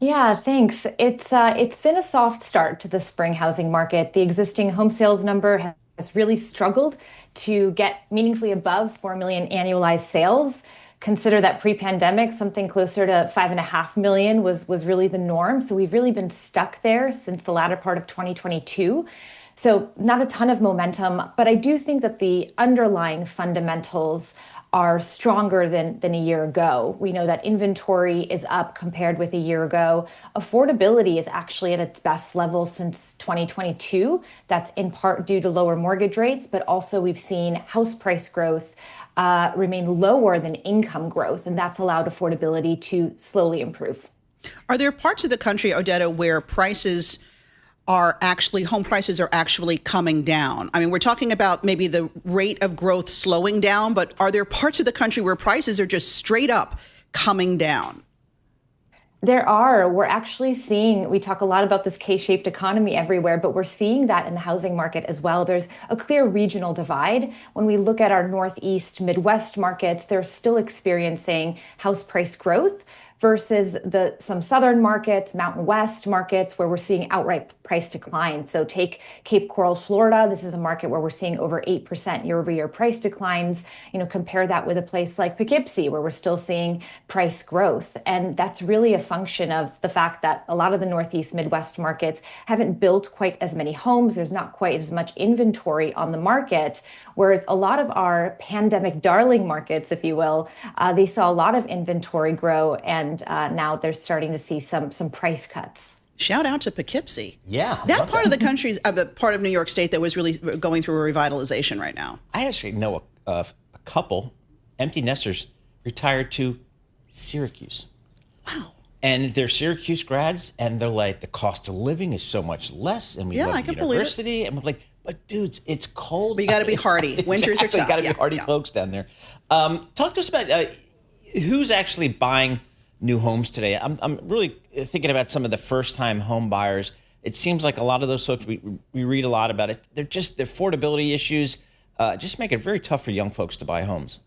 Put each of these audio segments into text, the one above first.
Yeah, thanks. It's been a soft start to the spring housing market. The existing home sales number has really struggled to get meaningfully above 4 million annualized sales. Consider that pre-pandemic, something closer to 5.5 million was really the norm. So we've really been stuck there since the latter part of 2022. So not a ton of momentum, but I do think that the underlying fundamentals are stronger than a year ago. We know that inventory is up compared with a year ago. Affordability is actually at its best level since 2022. That's in part due to lower mortgage rates, but also we've seen house price growth remain lower than income growth, and that's allowed affordability to slowly improve. Are there parts of the country, Odeta, where home prices are actually coming down? I mean, we're talking about maybe the rate of growth slowing down, but are there parts of the country where prices are just straight up coming down? There are. We're actually seeing, we talk a lot about this K-shaped economy everywhere, but we're seeing that in the housing market as well. There's a clear regional divide. When we look at our Northeast, Midwest markets, they're still experiencing house price growth versus some southern markets, Mountain West markets, where we're seeing outright price decline. So take Cape Coral, Florida. This is a market where we're seeing over 8% year-over-year price declines. Compare that with a place like Poughkeepsie, where we're still seeing price growth. And that's really a function of the fact that a lot of the Northeast, Midwest markets haven't built quite as many homes. There's not quite as much inventory on the market. Whereas a lot of our pandemic darling markets, if you will, they saw a lot of inventory grow, and now they're starting to see some price cuts. Shout out to Poughkeepsie. Yeah. That part of the country is a part of New York State that was really going through a revitalization right now. I actually know a couple empty nesters retired to Syracuse. Wow. And they're Syracuse grads, and they're like, the cost of living is so much less, and we Yeah, I love the can believe it. university. And we're like, but dudes, it's cold. But you got to be hardy. Winters are Exactly, tough. got to be Yeah, hardy yeah. folks down there. Talk to us about who's actually buying new homes today. I'm really thinking about some of the first-time home buyers. It seems like a lot of those folks, we read a lot about it. They're just the affordability issues just make it very tough for young folks to buy homes.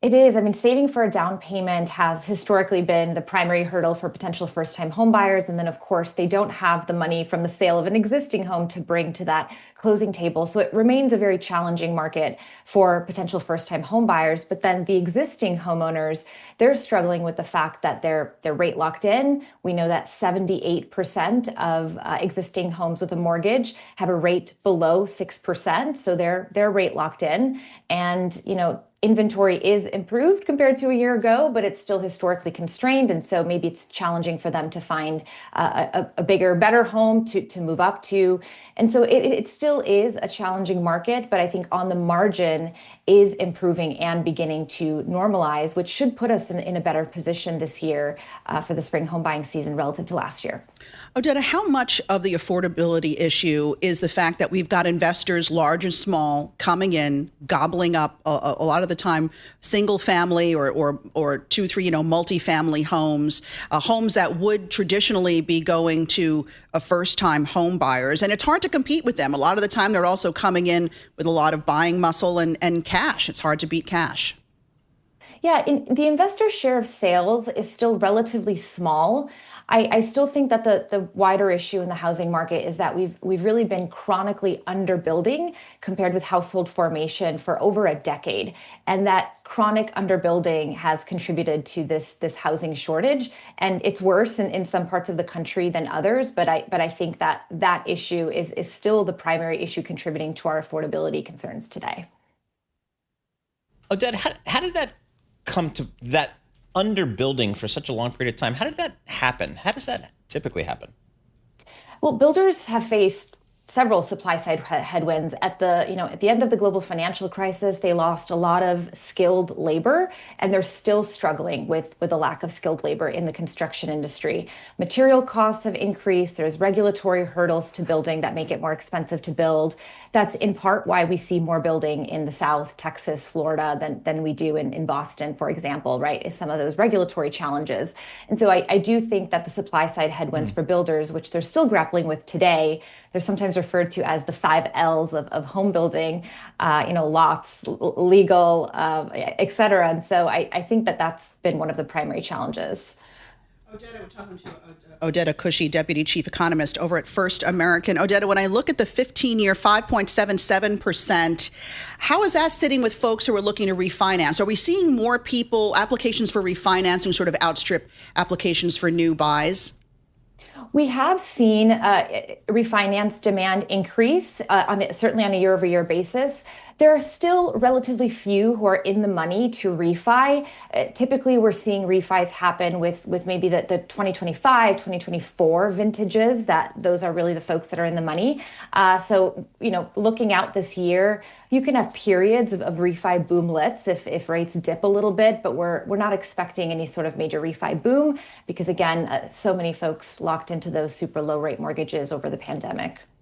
It is. I mean, saving for a down payment has historically been the primary hurdle for potential first-time home buyers. And then, of course, they don't have the money from the sale of an existing home to bring to that closing table. So it remains a very challenging market for potential first-time home buyers. But then the existing homeowners, they're struggling with the fact that they're rate locked in. We know that 78% of existing homes with a mortgage have a rate below 6%. So they're rate locked in. And, inventory is improved compared to a year ago, but it's still historically constrained. And so maybe it's challenging for them to find a bigger, better home to move up to. And so it still is a challenging market, but I think on the margin is improving and beginning to normalize, which should put us in a better position this year for the spring home buying season relative to last year. Odeta, how much of the affordability issue is the fact that we've got investors, large and small, coming in, gobbling up a lot of the time single family or two, three, multifamily homes, homes that would traditionally be going to a first-time home buyers. And it's hard to compete with them. A lot of the time, they're also coming in with a lot of buying muscle and cash. It's hard to beat cash. Yeah, the investor share of sales is still relatively small. I still think that the wider issue in the housing market is that we've really been chronically underbuilding compared with household formation for over a decade. And that chronic underbuilding has contributed to this housing shortage. And it's worse in some parts of the country than others. But I think that issue is still the primary issue contributing to our affordability concerns today. Odette, how did that come to that underbuilding for such a long period of time? How did that happen? How does that typically happen? Well, builders have faced several supply side headwinds at the end of the global financial crisis. They lost a lot of skilled labor, and they're still struggling with a lack of skilled labor in the construction industry. Material costs have increased. There's regulatory hurdles to building that make it more expensive to build. That's in part why we see more building in the South, Texas, Florida than we do in Boston, for example, right? Is some of those regulatory challenges. And so I do think that the supply side headwinds for builders, which they're still grappling with today, they're sometimes referred to as the 5 Ls of home building, lots, legal, et cetera. And so I think that that's been one of the primary challenges. Odeta, we're talking to Odeta Kushi, Deputy Chief Economist over at First American. Odeta, when I look at the 15-year 5.77%, how is that sitting with folks who are looking to refinance? Are we seeing more people, applications for refinancing sort of outstrip applications for new buys? We have seen refinance demand increase, certainly on a year-over-year basis. There are still relatively few who are in the money to refi. Typically, we're seeing refis happen with maybe the 2025, 2024 vintages. Those are really the folks that are in the money. So, looking out this year, you can have periods of refi boomlets if rates dip a little bit, but we're not expecting any sort of major refi boom because, again, so many folks locked into those super low rate mortgages over the pandemic.